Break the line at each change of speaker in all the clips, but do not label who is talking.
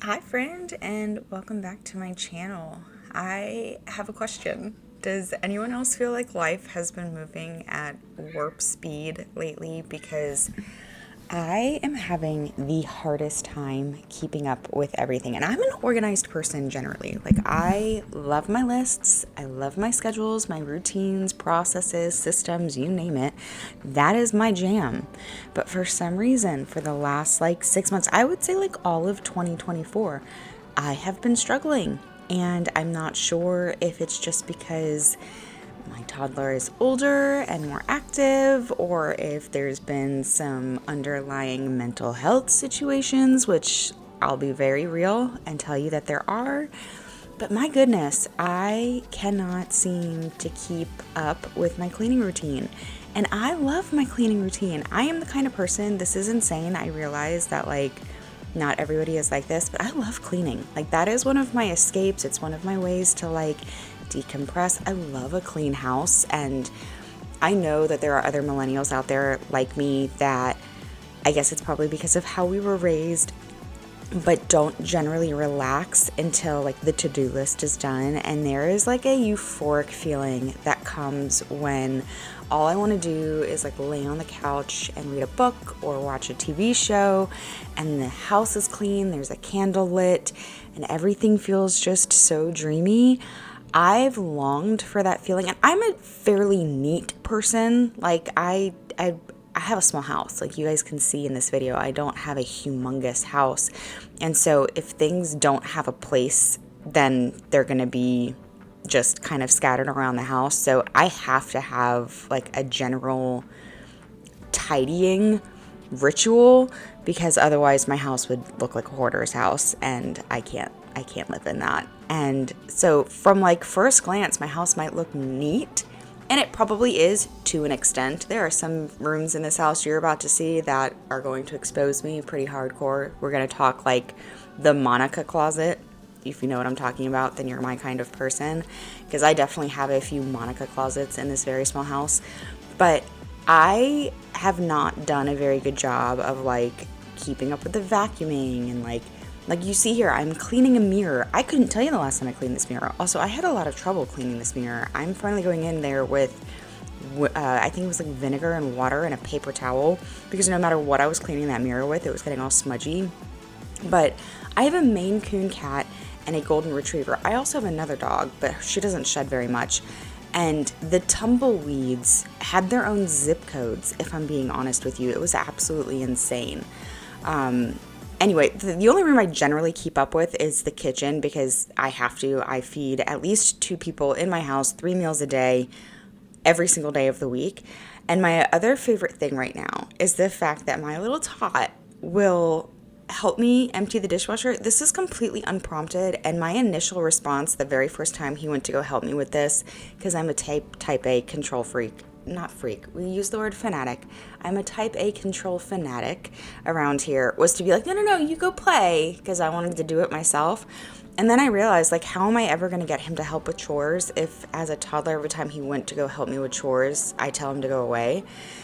Hi, friend, and welcome back to my channel. I have a question. Does anyone else feel like life has been moving at warp speed lately? Because I am having the hardest time keeping up with everything. And I'm an organized person generally. Like, I love my lists, I love my schedules, my routines, processes, systems, you name it. That is my jam. But for some reason, for the last 6 months, I would say all of 2024, I have been struggling. And I'm not sure if it's just because my toddler is older and more active, or if there's been some underlying mental health situations, which I'll be very real and tell you that there are. But my goodness, I cannot seem to keep up with my cleaning routine. And I love my cleaning routine. I am the kind of person, this is insane. I realize that not everybody is like this, but I love cleaning. That is one of my escapes. It's one of my ways to decompress. I love a clean house, and I know that there are other millennials out there like me that I guess it's probably because of how we were raised, but don't generally relax until the to-do list is done. And there is a euphoric feeling that comes when all I want to do is lay on the couch and read a book or watch a TV show, and the house is clean, there's a candle lit, and everything feels just so dreamy. I've longed for that feeling, and I'm a fairly neat person. I have a small house. You guys can see in this video, I don't have a humongous house. And so if things don't have a place, then they're going to be just kind of scattered around the house. So I have to have a general tidying ritual, because otherwise my house would look like a hoarder's house, and I can't live in that. And so from first glance, my house might look neat, and it probably is to an extent. There are some rooms in this house you're about to see that are going to expose me pretty hardcore. We're going to talk the Monica closet. If you know what I'm talking about, then you're my kind of person, because I definitely have a few Monica closets in this very small house. But I have not done a very good job of keeping up with the vacuuming, and like you see here, I'm cleaning a mirror. I couldn't tell you the last time I cleaned this mirror. Also, I had a lot of trouble cleaning this mirror. I'm finally going in there with, I think it was vinegar and water and a paper towel, because no matter what I was cleaning that mirror with, it was getting all smudgy. But I have a Maine Coon cat and a golden retriever. I also have another dog, but she doesn't shed very much. And the tumbleweeds had their own zip codes, if I'm being honest with you. It was absolutely insane. Anyway, the only room I generally keep up with is the kitchen, because I have to. I feed at least 2 people in my house, 3 meals a day, every single day of the week. And my other favorite thing right now is the fact that my little tot will help me empty the dishwasher. This is completely unprompted, and my initial response the very first time he went to go help me with this, because I'm a type A control freak. Not freak, we use the word fanatic. I'm a type A control fanatic around here, was to be no, you go play, because I wanted to do it myself. And then I realized, how am I ever going to get him to help with chores if, as a toddler, every time he went to go help me with chores, I tell him to go away?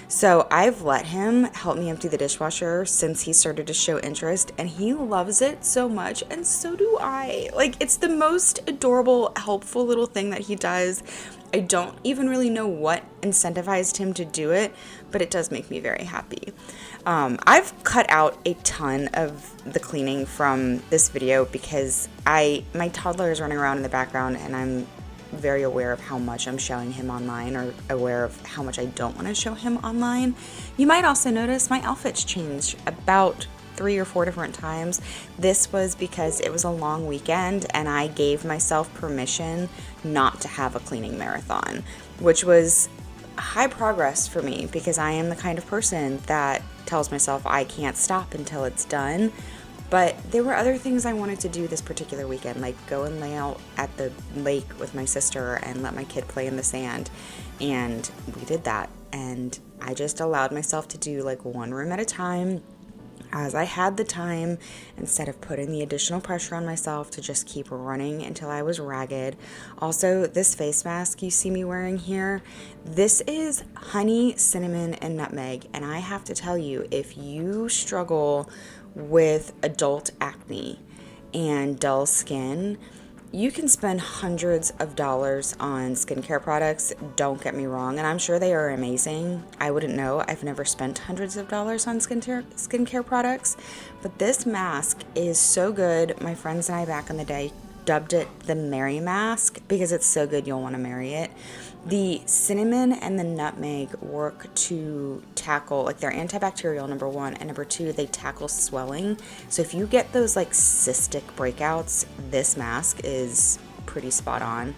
So I've let him help me empty the dishwasher since he started to show interest, and he loves it so much, and so do I. It's the most adorable, helpful little thing that he does. I don't even really know what incentivized him to do it, but it does make me very happy. I've cut out a ton of the cleaning from this video because my toddler is running around in the background, and I'm very aware of how much I'm showing him online, or aware of how much I don't want to show him online. You might also notice my outfits changed about 3 or 4 different times. This was because it was a long weekend, and I gave myself permission not to have a cleaning marathon, which was high progress for me, because I am the kind of person that tells myself I can't stop until it's done. But there were other things I wanted to do this particular weekend, like go and lay out at the lake with my sister and let my kid play in the sand. And we did that. And I just allowed myself to do one room at a time, as I had the time, instead of putting the additional pressure on myself to just keep running until I was ragged. Also, this face mask you see me wearing here, this is honey, cinnamon, and nutmeg. And I have to tell you, if you struggle with adult acne and dull skin, you can spend hundreds of dollars on skincare products. Don't get me wrong, and I'm sure they are amazing. I wouldn't know. I've never spent hundreds of dollars on skincare products, but this mask is so good. My friends and I back in the day dubbed it the Mary Mask because it's so good you'll want to marry it. The cinnamon and the nutmeg work to tackle, like, they're antibacterial, number one, and number two, they tackle swelling. So if you get those like cystic breakouts, this mask is pretty spot on.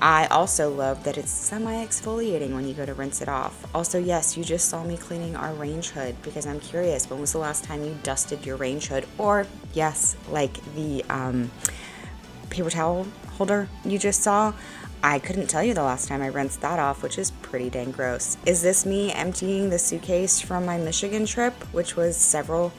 I also love that it's semi-exfoliating when you go to rinse it off. Also, yes, you just saw me cleaning our range hood because I'm curious, when was the last time you dusted your range hood? Or, yes, like the paper towel holder you just saw. I couldn't tell you the last time I rinsed that off, which is pretty dang gross. Is this me emptying the suitcase from my Michigan trip, which was several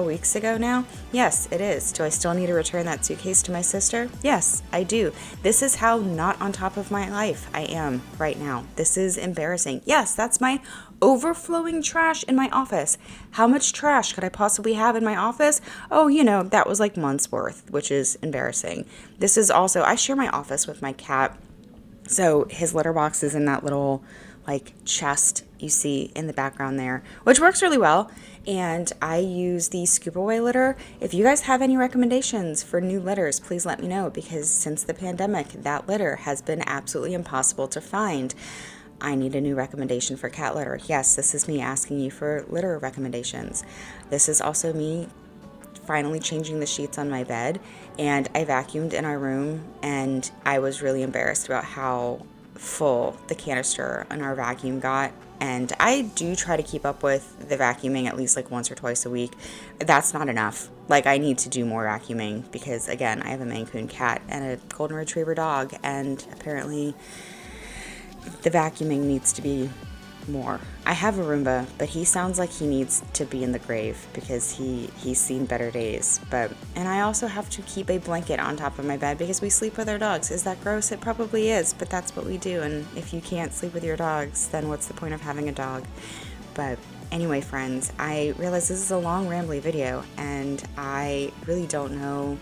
weeks ago now? Yes, it is. Do I still need to return that suitcase to my sister? Yes, I do. This is how not on top of my life I am right now. This is embarrassing. Yes, that's my overflowing trash in my office. How much trash could I possibly have in my office? Oh, that was like months worth, which is embarrassing. This is also, I share my office with my cat. So his litter box is in that little like chest you see in the background there, which works really well. And I use the Scoop Away litter. If you guys have any recommendations for new litters, please let me know, because since the pandemic, that litter has been absolutely impossible to find. I need a new recommendation for cat litter. Yes, this is me asking you for litter recommendations. This is also me finally changing the sheets on my bed, and I vacuumed in our room, and I was really embarrassed about how full the canister in our vacuum got. And I do try to keep up with the vacuuming at least like once or twice a week. That's not enough. Like, I need to do more vacuuming because, again, I have a Maine Coon cat and a Golden Retriever dog, and apparently the vacuuming needs to be more. I have a Roomba, but he sounds like he needs to be in the grave because he's seen better days. And I also have to keep a blanket on top of my bed because we sleep with our dogs. Is that gross? It probably is, but that's what we do. And if you can't sleep with your dogs, then what's the point of having a dog? But anyway, friends, I realize this is a long, rambly video, and I really don't know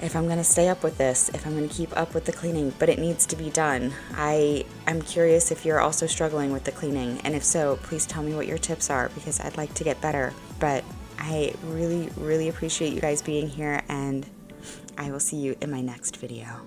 if I'm going to stay up with this, if I'm going to keep up with the cleaning, but it needs to be done. I'm curious if you're also struggling with the cleaning, and if so, please tell me what your tips are, because I'd like to get better. But I really, really appreciate you guys being here, and I will see you in my next video.